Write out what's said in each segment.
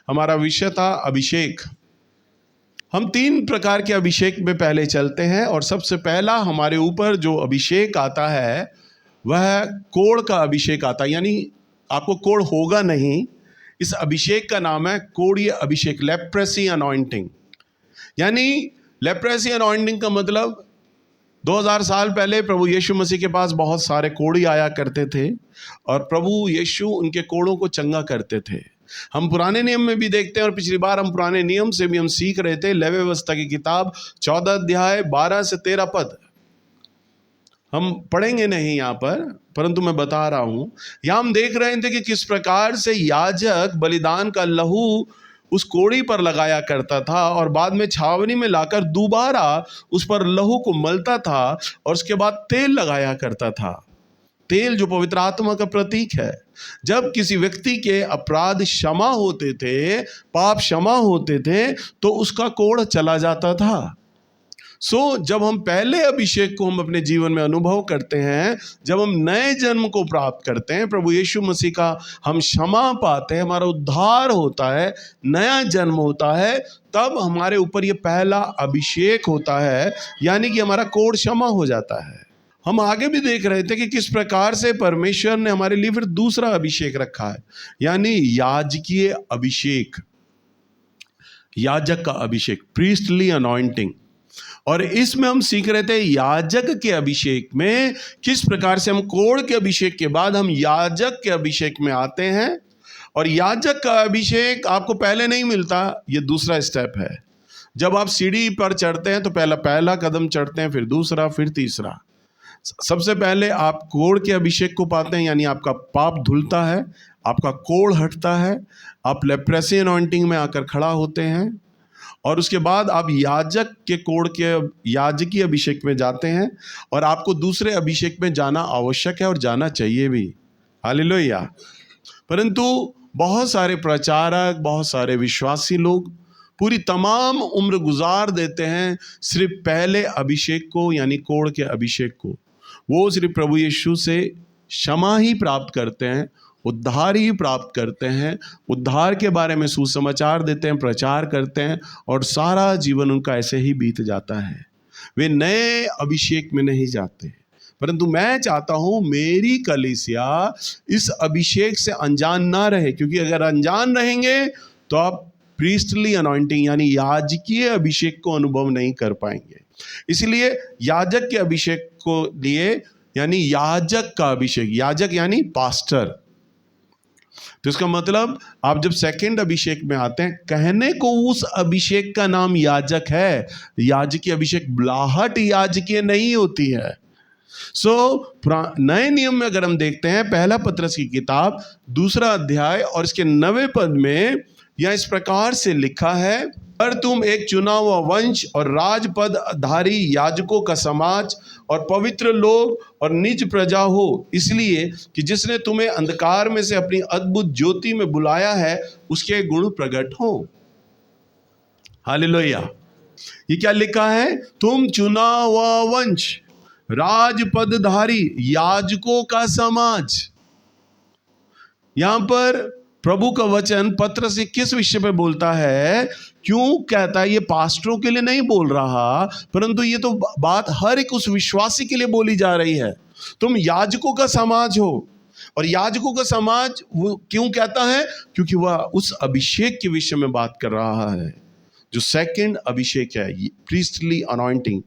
हमारा विषय था अभिषेक। हम 3 प्रकार के अभिषेक में पहले चलते हैं और सबसे पहला हमारे ऊपर जो अभिषेक आता है वह कोढ़ का अभिषेक आता है, यानी आपको कोढ़ होगा नहीं। इस अभिषेक का नाम है कोढ़ीय अभिषेक, लेप्रेसी अनॉइंटिंग। यानी लेप्रेसी अनॉइंटिंग का मतलब 2000 साल पहले प्रभु यीशु मसीह के पास बहुत सारे कोढ़ी आया करते थे और प्रभु यीशु उनके कोढ़ों को चंगा करते थे। हम पुराने नियम में भी देखते हैं और पिछली बार हम पुराने नियम से भी हम सीख रहे थे। लेवी व्यवस्था की किताब 14 अध्याय 12 से 13 पद हम पढ़ेंगे नहीं यहाँ पर, परंतु मैं बता रहा हूं। यहाँ हम देख रहे थे कि किस प्रकार से याजक बलिदान का लहू उस कोढ़ी पर लगाया करता था और बाद में छावनी में लाकर दोबारा उस पर लहू को मलता था और उसके बाद तेल लगाया करता था। तेल जो पवित्र आत्मा का प्रतीक है। जब किसी व्यक्ति के अपराध क्षमा होते थे, पाप क्षमा होते थे, तो उसका कोढ़ चला जाता था। जब हम पहले अभिषेक को हम अपने जीवन में अनुभव करते हैं, जब हम नए जन्म को प्राप्त करते हैं, प्रभु यीशु मसीह का हम क्षमा पाते हैं, हमारा उद्धार होता है, नया जन्म होता है, तब हमारे ऊपर ये पहला अभिषेक होता है, यानी कि हमारा कोढ़ क्षमा हो जाता है। हम आगे भी देख रहे थे कि किस प्रकार से परमेश्वर ने हमारे लिए फिर दूसरा अभिषेक रखा है, यानी याजकीय अभिषेक, याजक का अभिषेक, प्रीस्टली अनॉइंटिंग। और इसमें हम सीख रहे थे याजक के अभिषेक में किस प्रकार से हम कोढ़ के अभिषेक के बाद हम याजक के अभिषेक में आते हैं। और याजक का अभिषेक आपको पहले नहीं मिलता, ये दूसरा स्टेप है। जब आप सीढ़ी पर चढ़ते हैं तो पहला कदम चढ़ते हैं, फिर दूसरा, फिर तीसरा। सबसे पहले आप कोढ़ के अभिषेक को पाते हैं, यानी आपका पाप धुलता है, आपका कोढ़ हटता है, आप लेप्रेसी अनॉइंटिंग में आकर खड़ा होते हैं और उसके बाद आप याजक के कोढ़ के याजकीय अभिषेक में जाते हैं। और आपको दूसरे अभिषेक में जाना आवश्यक है और जाना चाहिए भी, हालेलुया। परंतु बहुत सारे प्रचारक, बहुत सारे विश्वासी लोग पूरी तमाम उम्र गुजार देते हैं सिर्फ पहले अभिषेक को, यानी कोढ़ के अभिषेक को। वो सिर्फ प्रभु यीशु से क्षमा ही प्राप्त करते हैं, उद्धार ही प्राप्त करते हैं, उद्धार के बारे में सुसमाचार देते हैं, प्रचार करते हैं और सारा जीवन उनका ऐसे ही बीत जाता है। वे नए अभिषेक में नहीं जाते। परंतु मैं चाहता हूं मेरी कलीसिया इस अभिषेक से अनजान ना रहे, क्योंकि अगर अनजान रहेंगे तो आप प्रीस्टली अनॉइंटिंग यानी याजकीय अभिषेक को अनुभव नहीं कर पाएंगे। इसलिए याजक के अभिषेक को लिए, यानी याजक का अभिषेक, याजक यानी पास्टर, तो इसका मतलब आप जब सेकंड अभिषेक में आते हैं, कहने को उस अभिषेक का नाम याजक है, याजकीय अभिषेक, बुलाहट याजकीय नहीं होती है। नए नियम में अगर हम देखते हैं पहला पत्रस की किताब 2 अध्याय और इसके 9वें पद में यह इस प्रकार से लिखा है, पर तुम एक चुना हुआ वंश और राजपद धारी याजकों का समाज और पवित्र लोग और निज प्रजा हो, इसलिए कि जिसने तुम्हें अंधकार में से अपनी अद्भुत ज्योति में बुलाया है उसके गुण प्रकट हो। हालेलुया। ये क्या लिखा है? तुम चुना हुआ वंश, राजपदधारी, याजकों का समाज। यहां पर प्रभु का वचन पत्र से किस विषय पे बोलता है? क्यों कहता है? ये पास्टरों के लिए नहीं बोल रहा, परंतु ये तो बात हर एक उस विश्वासी के लिए बोली जा रही है। तुम याजकों का समाज हो। और याजकों का समाज वो क्यों कहता है? क्योंकि वह उस अभिषेक के विषय में बात कर रहा है जो सेकंड अभिषेक है, प्रीस्टली अनॉइंटिंग,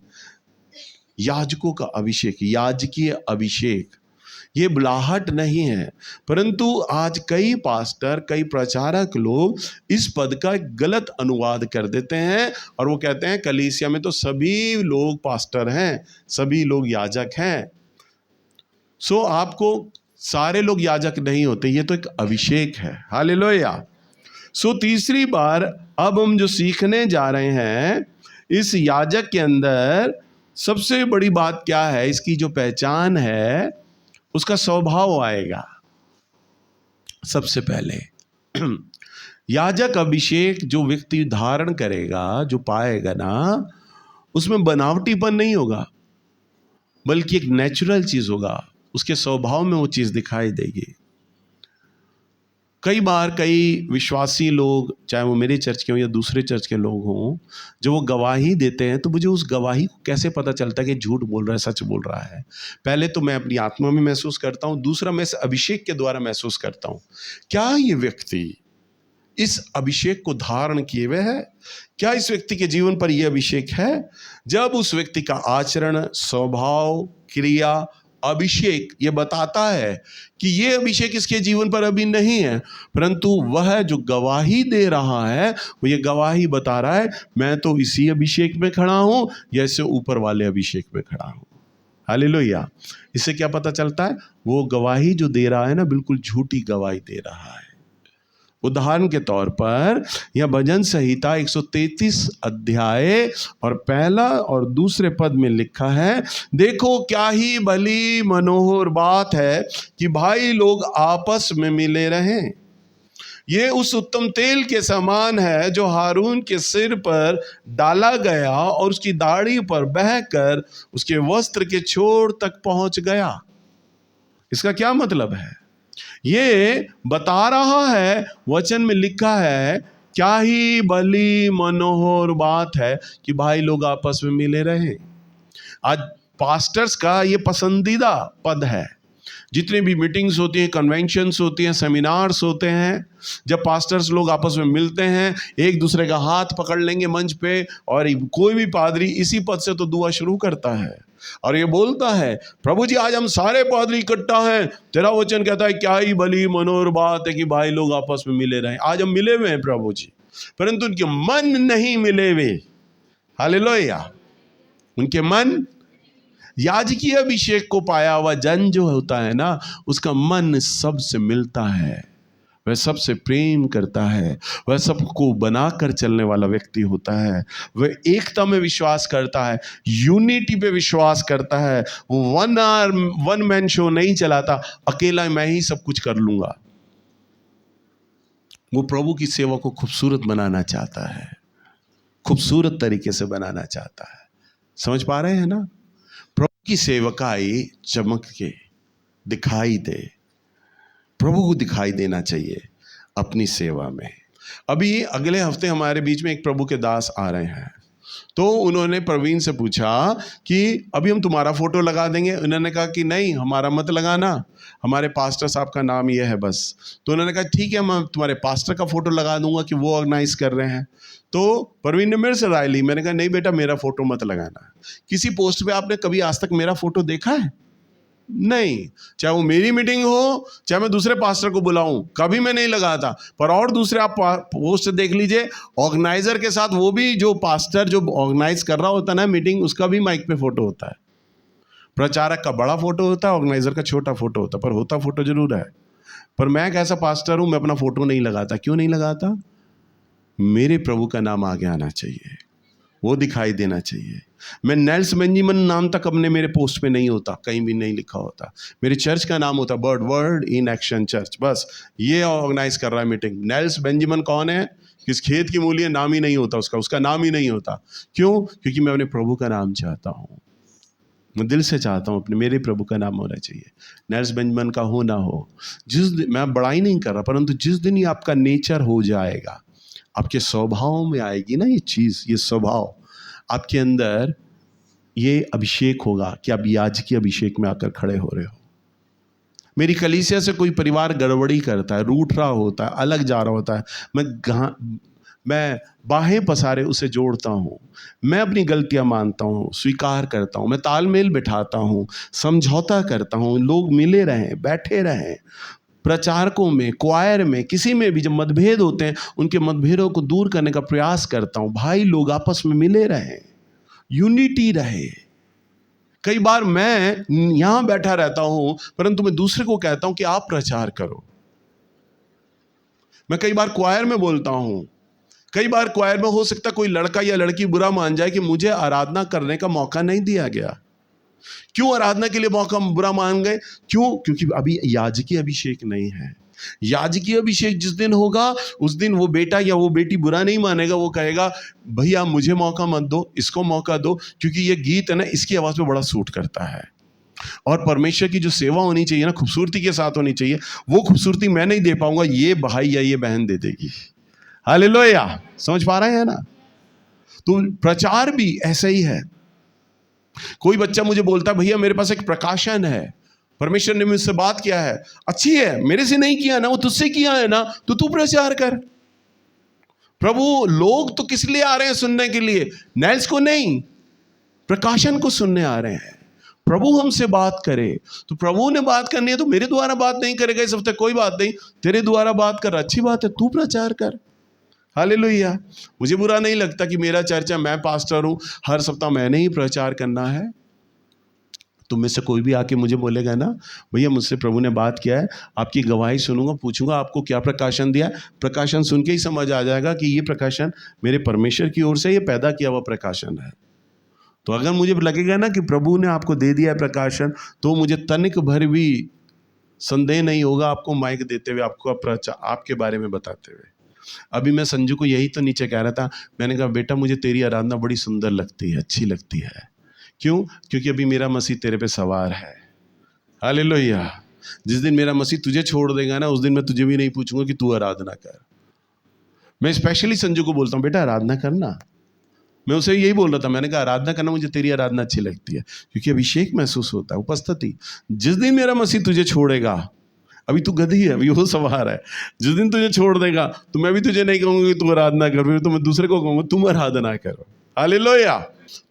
याजकों का अभिषेक, याजकीय अभिषेक। ये बुलाहट नहीं है। परंतु आज कई पास्टर, कई प्रचारक लोग इस पद का गलत अनुवाद कर देते हैं और वो कहते हैं कलीसिया में तो सभी लोग पास्टर हैं, सभी लोग याजक हैं। आपको सारे लोग याजक नहीं होते, ये तो एक अभिषेक है। हालेलुया। तीसरी बार अब हम जो सीखने जा रहे हैं, इस याजक के अंदर सबसे बड़ी बात क्या है? इसकी जो पहचान है उसका स्वभाव आएगा। सबसे पहले याजक अभिषेक जो व्यक्ति धारण करेगा, जो पाएगा ना, उसमें बनावटीपन नहीं होगा, बल्कि एक नेचुरल चीज होगा। उसके स्वभाव में वो चीज दिखाई देगी। कई बार कई विश्वासी लोग, चाहे वो मेरे चर्च के हों या दूसरे चर्च के लोग हों, जब वो गवाही देते हैं तो मुझे उस गवाही को कैसे पता चलता है कि झूठ बोल रहा है सच बोल रहा है। पहले तो मैं अपनी आत्मा में महसूस करता हूँ, दूसरा मैं इस अभिषेक के द्वारा महसूस करता हूँ, क्या ये व्यक्ति इस अभिषेक को धारण किए हुए है? क्या इस व्यक्ति के जीवन पर यह अभिषेक है? जब उस व्यक्ति का आचरण, स्वभाव, क्रिया, अभिषेक ये बताता है कि ये अभिषेक इसके जीवन पर अभी नहीं है, परंतु वह जो गवाही दे रहा है वो ये गवाही बता रहा है मैं तो इसी अभिषेक में खड़ा हूं या इससे ऊपर वाले अभिषेक में खड़ा हूं। हालेलुया। इससे क्या पता चलता है? वो गवाही जो दे रहा है ना, बिल्कुल झूठी गवाही दे रहा है। उदाहरण के तौर पर यह भजन संहिता 133 अध्याय और पहला और दूसरे पद में लिखा है, देखो क्या ही भली मनोहर बात है कि भाई लोग आपस में मिले रहें। ये उस उत्तम तेल के समान है जो हारून के सिर पर डाला गया और उसकी दाढ़ी पर बहकर उसके वस्त्र के छोर तक पहुंच गया। इसका क्या मतलब है? ये बता रहा है, वचन में लिखा है, क्या ही भली मनोहर बात है कि भाई लोग आपस में मिले रहे। आज पास्टर्स का ये पसंदीदा पद है। जितने भी मीटिंग्स होती हैं, कन्वेंशंस होती हैं, सेमिनार्स होते हैं, जब पास्टर्स लोग आपस में मिलते हैं, एक दूसरे का हाथ पकड़ लेंगे मंच पे और कोई भी पादरी इसी पद से तो दुआ शुरू करता है और ये बोलता है, प्रभु जी आज हम सारे पादरी इकट्ठा हैं, तेरा वचन कहता है क्या ही भली मनोहर बात है कि भाई लोग आपस में मिले रहें। आज हम मिले हुए हैं प्रभु जी, परंतु उनके मन नहीं मिले हुए। हालेलुया। उनके मन, याजकीय अभिषेक को पाया हुआ जन जो होता है ना, उसका मन सबसे मिलता है, वह सबसे प्रेम करता है, वह सबको बनाकर चलने वाला व्यक्ति होता है, वह एकता में विश्वास करता है, यूनिटी पे विश्वास करता है, वो वन मैन शो नहीं चलाता, अकेला मैं ही सब कुछ कर लूंगा। वो प्रभु की सेवा को खूबसूरत बनाना चाहता है, खूबसूरत तरीके से बनाना चाहता है। समझ पा रहे हैं ना? प्रभु की सेवकाई चमक के दिखाई दे, प्रभु को दिखाई देना चाहिए अपनी सेवा में। अभी अगले हफ्ते हमारे बीच में एक प्रभु के दास आ रहे हैं, तो उन्होंने प्रवीण से पूछा कि अभी हम तुम्हारा फोटो लगा देंगे। उन्होंने कहा कि नहीं, हमारा मत लगाना, हमारे पास्टर साहब का नाम ये है बस। तो उन्होंने कहा ठीक है, मैं तुम्हारे पास्टर का फोटो लगा दूंगा कि वो ऑर्गेनाइज कर रहे हैं। तो प्रवीण ने मेरे से राय ली। मैंने कहा नहीं बेटा, मेरा फोटो मत लगाना। किसी पोस्ट पे आपने कभी आज तक मेरा फोटो देखा है? नहीं। चाहे वो मेरी मीटिंग हो, चाहे मैं दूसरे पास्टर को बुलाऊं, कभी मैं नहीं लगाता। पर और दूसरे आप पोस्ट देख लीजिए, ऑर्गेनाइजर के साथ, वो भी जो पास्टर जो ऑर्गेनाइज कर रहा होता है ना मीटिंग, उसका भी माइक पे फोटो होता है। प्रचारक का बड़ा फोटो होता है, ऑर्गेनाइजर का छोटा फोटो होता है, पर होता फोटो जरूर है। पर मैं एक ऐसा पास्टर हूं, मैं अपना फोटो नहीं लगाता। क्यों नहीं लगाता? मेरे प्रभु का नाम आगे आना चाहिए, वो दिखाई देना चाहिए। मैं नेल्स बेंजामिन नाम तक अपने मेरे पोस्ट पे नहीं होता, कहीं भी नहीं लिखा होता। मेरे चर्च का नाम होता bird word in action church, बस ये ऑर्गेनाइज कर रहा है मीटिंग। नेल्स बेंजामिन कौन है? किस खेत की मूली है? नाम ही नहीं होता उसका नाम ही नहीं होता। क्यों? क्योंकि मैं अपने प्रभु का नाम चाहता हूँ, मैं दिल से चाहता हूँ अपने मेरे प्रभु का नाम होना चाहिए। नेल्स बेंजामिन का हो ना हो, जिस दिन, मैं बड़ाई नहीं कर रहा, परंतु जिस दिन ये आपका नेचर हो जाएगा, आपके स्वभाव में आएगी ना ये चीज़, ये स्वभाव आपके अंदर, ये अभिषेक होगा कि आप याजकीय अभिषेक में आकर खड़े हो रहे हो। मेरी कलीसिया से कोई परिवार गड़बड़ी करता है, रूठ रहा होता है, अलग जा रहा होता है, मैं बाहें पसारे उसे जोड़ता हूँ। मैं अपनी गलतियाँ मानता हूँ, स्वीकार करता हूँ, मैं तालमेल बिठाता हूँ, समझौता करता हूँ, लोग मिले रहें, बैठे रहें। प्रचारकों में, क्वायर में, किसी में भी जब मतभेद होते हैं, उनके मतभेदों को दूर करने का प्रयास करता हूँ। भाई लोग आपस में मिले रहें, यूनिटी रहे। कई बार मैं यहां बैठा रहता हूं, परंतु मैं दूसरे को कहता हूं कि आप प्रचार करो। मैं कई बार क्वायर में बोलता हूं, कई बार क्वायर में हो सकता कोई लड़का या लड़की बुरा मान जाए कि मुझे आराधना करने का मौका नहीं दिया गया। क्यों आराधना के लिए मौका बुरा मान गए? क्यों? क्योंकि अभी याजकीय अभिषेक नहीं है। याजकीय अभिषेक जिस दिन होगा, उस दिन वो बेटा या वो बेटी बुरा नहीं मानेगा, वो कहेगा भैया मुझे मौका मत दो, इसको मौका दो, क्योंकि ये गीत है ना, इसकी आवाज में बड़ा सूट करता है। और परमेश्वर की जो सेवा होनी चाहिए ना, खूबसूरती के साथ होनी चाहिए, वो खूबसूरती मैं नहीं दे पाऊंगा, ये भाई या ये बहन दे देगी। हालेलुया, समझ पा रहे हैं ना? तो प्रचार भी ऐसा ही है। कोई बच्चा मुझे बोलता है भैया मेरे पास एक प्रकाशन है, परमेश्वर ने मुझसे बात किया है, अच्छी है, मेरे से नहीं किया ना, वो तुझसे किया है ना, तो तू प्रचार कर। प्रभु लोग तो किस लिए आ रहे हैं सुनने के लिए? नेल्स को नहीं, प्रकाशन को सुनने आ रहे हैं। प्रभु हमसे बात करे, तो प्रभु ने बात करनी है तो मेरे द्वारा बात नहीं करेगा इस हफ्ते, कोई बात नहीं, तेरे द्वारा बात कर, अच्छी बात है, तू प्रचार कर। हालेलुया। मुझे बुरा नहीं लगता कि मेरा चर्चा, मैं पास्टर हूं, हर सप्ताह मैंने ही प्रचार करना है। तुम में से कोई भी आके मुझे बोलेगा ना भैया मुझसे प्रभु ने बात किया है, आपकी गवाही सुनूंगा, पूछूंगा आपको क्या प्रकाशन दिया, प्रकाशन सुन के ही समझ आ जाएगा कि ये प्रकाशन मेरे परमेश्वर की ओर से ये पैदा किया हुआ प्रकाशन है। तो अगर मुझे लगेगा ना कि प्रभु ने आपको दे दिया है प्रकाशन, तो मुझे तनिक भर भी संदेह नहीं होगा आपको माइक देते हुए, आपको आपके बारे में बताते हुए। अभी मैं संजू को यही तो नीचे कह रहा था, मैंने कहा बेटा मुझे तेरी आराधना बड़ी सुंदर लगती है, अच्छी लगती है। क्यों? क्योंकि अभी मेरा मसीह तेरे पे सवार है। हालेलुया। जिस दिन मेरा मसीह तुझे छोड़ देगा ना, उस दिन मैं तुझे भी नहीं पूछूंगा कि तू आराधना कर। मैं स्पेशली संजू को बोलता हूँ बेटा आराधना करना। मैं उसे यही बोल रहा था, मैंने कहा आराधना करना, मुझे तेरी आराधना अच्छी लगती है क्योंकि अभिषेक महसूस होता है, उपस्थिति। जिस दिन मेरा मसीह तुझे छोड़ेगा, अभी तू गधी है, अभी वो सवार है, जिस दिन तुझे छोड़ देगा तो मैं भी तुझे नहीं कहूंगा कि तू आराधना कर, फिर तो मैं दूसरे को कहूंगा तुम आराधना करो। हालेलुया।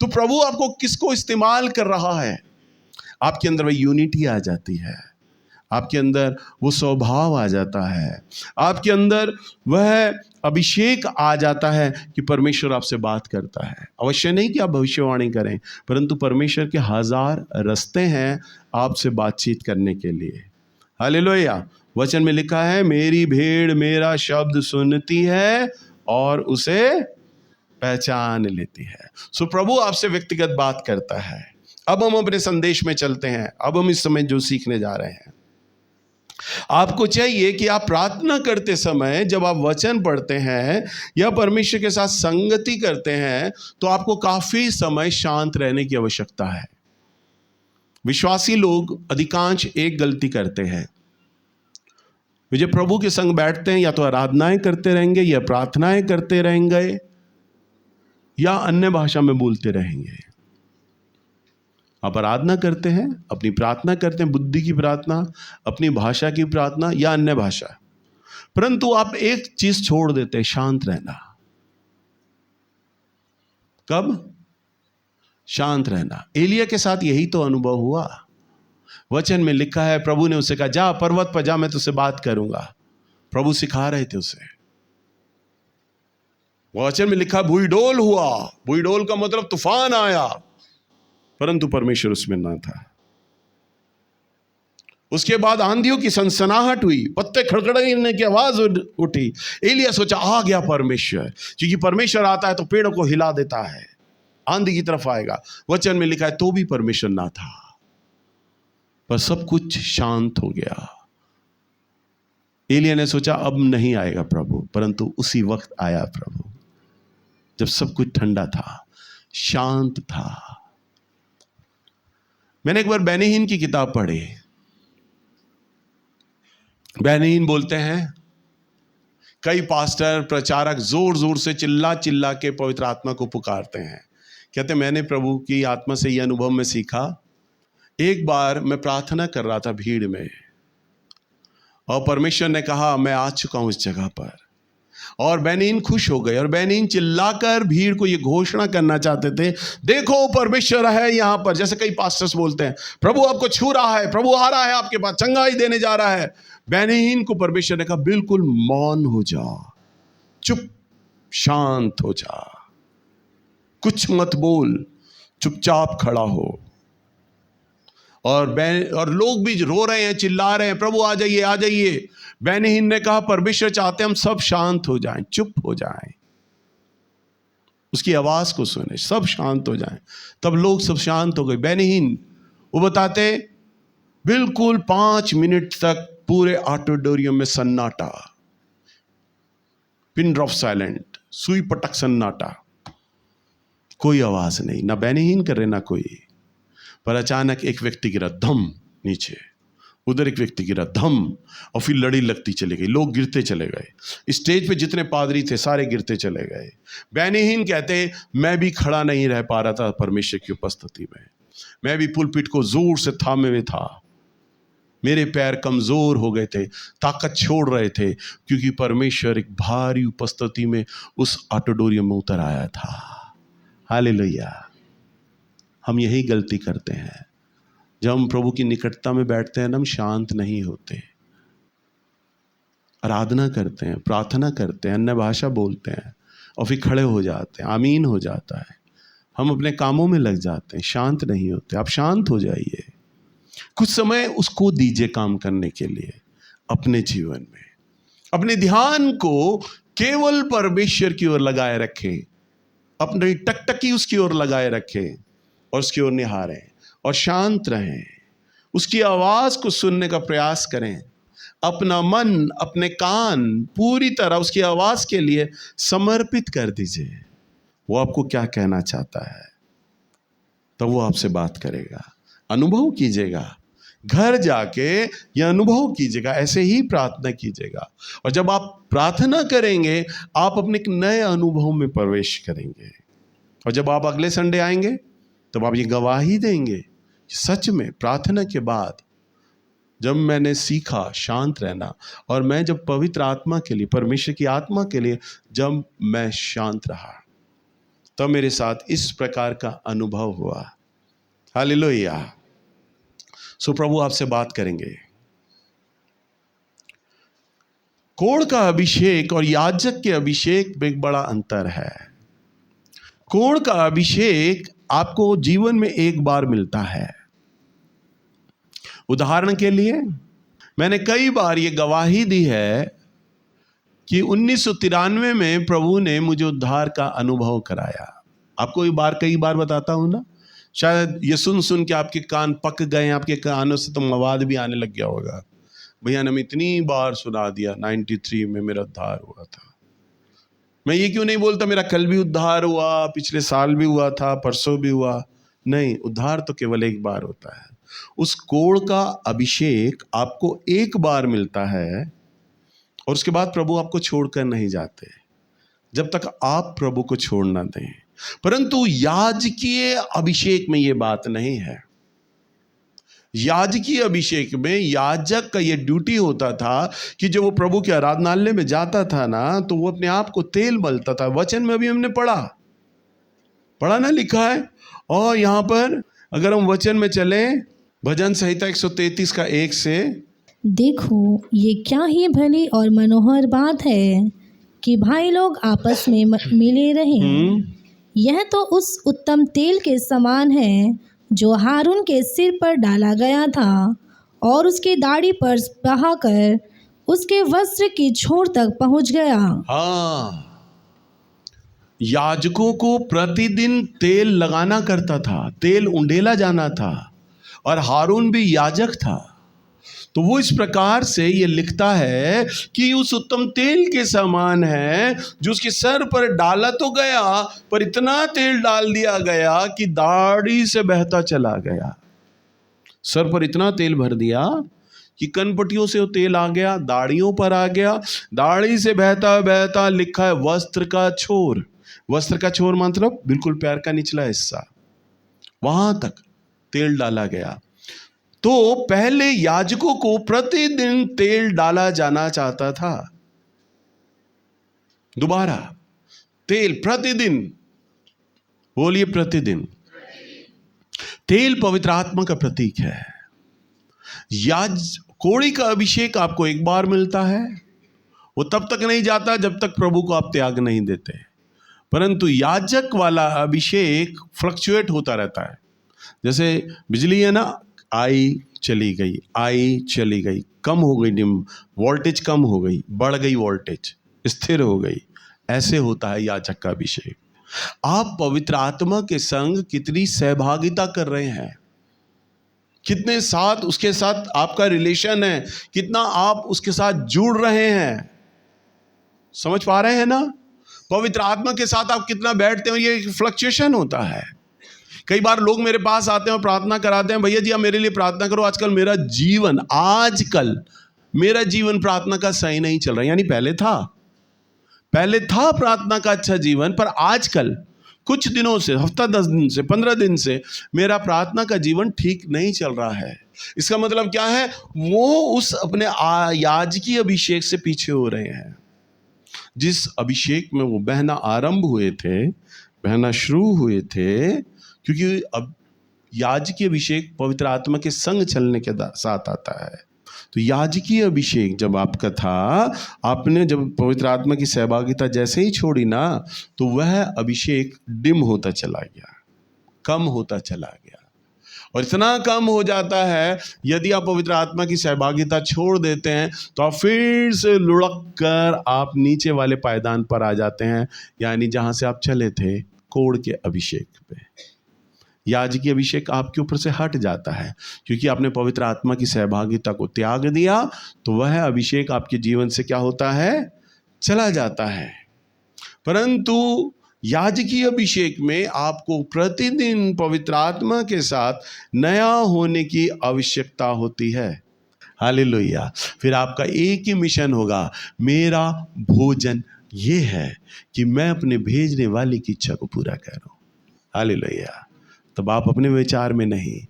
तो प्रभु आपको किसको इस्तेमाल कर रहा है? आपके अंदर वह यूनिटी आ जाती है, आपके अंदर वो स्वभाव आ जाता है, आपके अंदर वह अभिषेक आ जाता है कि परमेश्वर आपसे बात करता है। अवश्य नहीं कि आप भविष्यवाणी करें, परंतु परमेश्वर के 1000 रास्ते हैं आपसे बातचीत करने के लिए। हालेलुया। वचन में लिखा है मेरी भेड़ मेरा शब्द सुनती है और उसे पहचान लेती है। सो प्रभु आपसे व्यक्तिगत बात करता है। अब हम अपने संदेश में चलते हैं। अब हम इस समय जो सीखने जा रहे हैं, आपको चाहिए कि आप प्रार्थना करते समय जब आप वचन पढ़ते हैं या परमेश्वर के साथ संगति करते हैं, तो आपको काफी समय शांत रहने की आवश्यकता है। विश्वासी लोग अधिकांश एक गलती करते हैं, वे जब प्रभु के संग बैठते हैं या तो आराधनाएं करते रहेंगे या प्रार्थनाएं करते रहेंगे या अन्य भाषा में बोलते रहेंगे। आप आराधना करते हैं, अपनी प्रार्थना करते हैं, बुद्धि की प्रार्थना, अपनी भाषा की प्रार्थना या अन्य भाषा, परंतु आप एक चीज छोड़ देते हैं, शांत रहना। कब? शांत रहना। एलिया के साथ यही तो अनुभव हुआ। वचन में लिखा है प्रभु ने उसे कहा जा पर्वत पर जा, मैं तुझसे बात करूंगा। प्रभु सिखा रहे थे उसे। वचन में लिखा भूईडोल हुआ। भूईडोल का मतलब तूफान आया, परंतु परमेश्वर उसमें ना था। उसके बाद आंधियों की सनसनाहट हुई, पत्ते खड़खड़ाने की आवाज उठी। एलिया सोचा आ गया परमेश्वर, क्योंकि परमेश्वर आता है तो पेड़ों को हिला देता है, आंधी की तरफ आएगा। वचन में लिखा है तो भी परमेश्वर ना था, पर सब कुछ शांत हो गया। एलिया ने सोचा अब नहीं आएगा प्रभु, परंतु उसी वक्त आया प्रभु, जब सब कुछ ठंडा था, शांत था। मैंने एक बार बेनीहीन की किताब पढ़ी। बेनीहीन बोलते हैं कई पास्टर प्रचारक जोर जोर से चिल्ला चिल्ला के पवित्र आत्मा को पुकारते हैं। कहते मैंने प्रभु की आत्मा से यह अनुभव में सीखा, एक बार मैं प्रार्थना कर रहा था भीड़ में, और परमेश्वर ने कहा मैं आ चुका हूं इस जगह पर, और बेनीहीन खुश हो गए। और बेनीहीन चिल्लाकर भीड़ को ये घोषणा करना चाहते थे देखो परमेश्वर है यहाँ पर। जैसे कई पास्टर्स बोलते हैं प्रभु आपको छू रहा है, प्रभु आ रहा है आपके पास, चंगाई देने जा रहा है। बेनीहीन को परमेश्वर ने कहा बिल्कुल मौन हो जा, चुप शांत हो जा, कुछ मत बोल, चुपचाप खड़ा हो। और लोग भी रो रहे हैं, चिल्ला रहे हैं प्रभु आ जाइए आ जाइए। बेनीहीन ने कहा परमेश्वर चाहते हम सब शांत हो जाएं, चुप हो जाएं, उसकी आवाज को सुने, सब शांत हो जाएं। तब लोग सब शांत हो गए। बेनीहीन वो बताते बिल्कुल 5 मिनट तक पूरे ऑडिटोरियम में सन्नाटा, पिन ड्रॉप साइलेंट, सुई पटक सन्नाटा, कोई आवाज नहीं, ना बेनीहीन कर रहे ना कोई। पर अचानक एक व्यक्ति गिरा धम नीचे, उधर एक व्यक्ति गिरा धम, और फिर लड़ी लगती चली गई, लोग गिरते चले गए। स्टेज पे जितने पादरी थे सारे गिरते चले गए। बेनीहीन कहते, मैं भी खड़ा नहीं रह पा रहा था परमेश्वर की उपस्थिति में, मैं भी पुलपिट को जोर से थामे हुए था, मेरे पैर कमजोर हो गए थे, ताकत छोड़ रहे थे, क्योंकि परमेश्वर एक भारी उपस्थिति में उस ऑडिटोरियम में उतर आया था। हालेलुया। हम यही गलती करते हैं, जब हम प्रभु की निकटता में बैठते हैं ना, हम शांत नहीं होते, आराधना करते हैं, प्रार्थना करते हैं, अन्य भाषा बोलते हैं और फिर खड़े हो जाते हैं, आमीन हो जाता है, हम अपने कामों में लग जाते हैं, शांत नहीं होते। आप शांत हो जाइए, कुछ समय उसको दीजिए काम करने के लिए अपने जीवन में। अपने ध्यान को केवल परमेश्वर की ओर लगाए रखें, अपनी टकटकी उसकी ओर लगाए रखें और उसकी ओर निहारें और शांत रहें, उसकी आवाज को सुनने का प्रयास करें। अपना मन, अपने कान पूरी तरह उसकी आवाज के लिए समर्पित कर दीजिए। वो आपको क्या कहना चाहता है, तो वो आपसे बात करेगा। अनुभव कीजिएगा, घर जाके यह अनुभव कीजिएगा, ऐसे ही प्रार्थना कीजिएगा। और जब आप प्रार्थना करेंगे, आप अपने एक नए अनुभव में प्रवेश करेंगे। और जब आप अगले संडे आएंगे, तब आप ये गवाही देंगे, सच में प्रार्थना के बाद जब मैंने सीखा शांत रहना, और मैं जब पवित्र आत्मा के लिए, परमेश्वर की आत्मा के लिए जब मैं शांत रहा, तब मेरे साथ इस प्रकार का अनुभव हुआ। हालेलुया। सो प्रभु आपसे बात करेंगे। कोढ़ का अभिषेक और याजक के अभिषेक में एक बड़ा अंतर है। कोढ़ का अभिषेक आपको जीवन में एक बार मिलता है। उदाहरण के लिए, मैंने कई बार ये गवाही दी है कि 1993 में प्रभु ने मुझे उद्धार का अनुभव कराया। आपको कई बार बताता हूं ना, शायद ये सुन सुन के आपके कान पक गए, आपके कानों से तो मवाद भी आने लग गया होगा। भैया ने इतनी बार सुना दिया, 93 में मेरा उद्धार हुआ था। मैं ये क्यों नहीं बोलता मेरा कल भी उद्धार हुआ, पिछले साल भी हुआ था, परसों भी हुआ। नहीं, उद्धार तो केवल एक बार होता है। उस कोढ़ का अभिषेक आपको एक बार मिलता है और उसके बाद प्रभु आपको छोड़कर नहीं जाते जब तक आप प्रभु को छोड़ ना दें। परंतु याजकीय अभिषेक में यह बात नहीं है। याजकीय अभिषेक में याजक का यह ड्यूटी होता था कि जब वो प्रभु के आराधनालय में जाता था ना, तो वो अपने आप को तेल मलता था। वचन में अभी हमने पढ़ा ना, लिखा है। और यहां पर अगर हम वचन में चलें, भजन संहिता 133 का 1 से, देखो ये क्या ही भली और मनोहर बात है कि भाई लोग आपस में मिले रहें। यह तो उस उत्तम तेल के समान है जो हारून के सिर पर डाला गया था और उसकी दाढ़ी पर बहाकर उसके वस्त्र की छोर तक पहुंच गया। हाँ, याजकों को प्रतिदिन तेल लगाना करता था, तेल उंडेला जाना था, और हारून भी याजक था। तो वो इस प्रकार से ये लिखता है कि उस उत्तम तेल के समान है जो उसके सर पर डाला तो गया, पर इतना तेल डाल दिया गया कि दाढ़ी से बहता चला गया। सर पर इतना तेल भर दिया कि कनपटियों से वो तेल आ गया, दाढ़ियों पर आ गया, दाढ़ी से बहता बहता लिखा है वस्त्र का छोर। वस्त्र का छोर मतलब बिल्कुल पैर का निचला हिस्सा, वहां तक तेल डाला गया। तो पहले याजकों को प्रतिदिन तेल डाला जाना चाहता था। दोबारा तेल प्रतिदिन, बोलिए प्रतिदिन। तेल पवित्र आत्मा का प्रतीक है। कोढ़ी का अभिषेक आपको एक बार मिलता है, वो तब तक नहीं जाता जब तक प्रभु को आप त्याग नहीं देते। परंतु याजक वाला अभिषेक फ्लक्चुएट होता रहता है। जैसे बिजली है ना, आई चली गई, आई चली गई, कम हो गई डिम, वोल्टेज कम हो गई, बढ़ गई वोल्टेज, स्थिर हो गई। ऐसे होता है याजक का अभिषेक। आप पवित्र आत्मा के संग कितनी सहभागिता कर रहे हैं, कितने साथ उसके साथ आपका रिलेशन है, कितना आप उसके साथ जुड़ रहे हैं। समझ पा रहे हैं ना? पवित्र आत्मा के साथ आप कितना बैठते हो, ये फ्लक्चुएशन होता है। कई बार लोग मेरे पास आते हैं और प्रार्थना कराते हैं, भैया जी आप मेरे लिए प्रार्थना करो, आजकल मेरा जीवन प्रार्थना का सही नहीं चल रहा। यानी पहले था प्रार्थना का अच्छा जीवन, पर आजकल कुछ दिनों से, हफ्ता 10 दिन से, 15 दिन से मेरा प्रार्थना का जीवन ठीक नहीं चल रहा है। इसका मतलब क्या है? वो उस अपने याजकी अभिषेक से पीछे हो रहे हैं। जिस अभिषेक में वो बहना शुरू हुए थे, क्योंकि अब याजकी अभिषेक पवित्र आत्मा के संग चलने के साथ आता है। तो याजकीय अभिषेक जब आपका था, आपने जब पवित्र आत्मा की सहभागिता जैसे ही छोड़ी ना, तो वह अभिषेक डिम होता चला गया, कम होता चला गया। और इतना कम हो जाता है, यदि आप पवित्र आत्मा की सहभागिता छोड़ देते हैं तो आप फिर से लुढ़क कर आप नीचे वाले पायदान पर आ जाते हैं, यानी जहां से आप चले थे, कोढ़ के अभिषेक पे। याजकीय अभिषेक आपके ऊपर से हट जाता है, क्योंकि आपने पवित्र आत्मा की सहभागिता को त्याग दिया, तो वह अभिषेक आपके जीवन से क्या होता है? चला जाता है। परंतु याजकीय अभिषेक में आपको प्रतिदिन पवित्र आत्मा के साथ नया होने की आवश्यकता होती है। हालेलुया। फिर आपका एक ही मिशन होगा, मेरा भोजन ये है कि मैं अपने भेजने वाले की इच्छा को पूरा करूं। हालेलुया। तब आप अपने विचार में नहीं,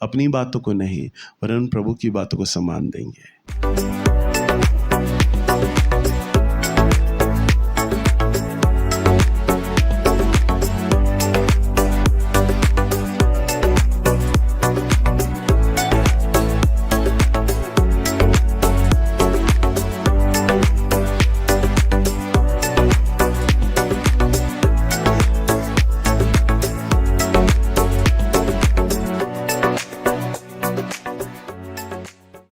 अपनी बातों को नहीं, वरन प्रभु की बातों को सम्मान देंगे।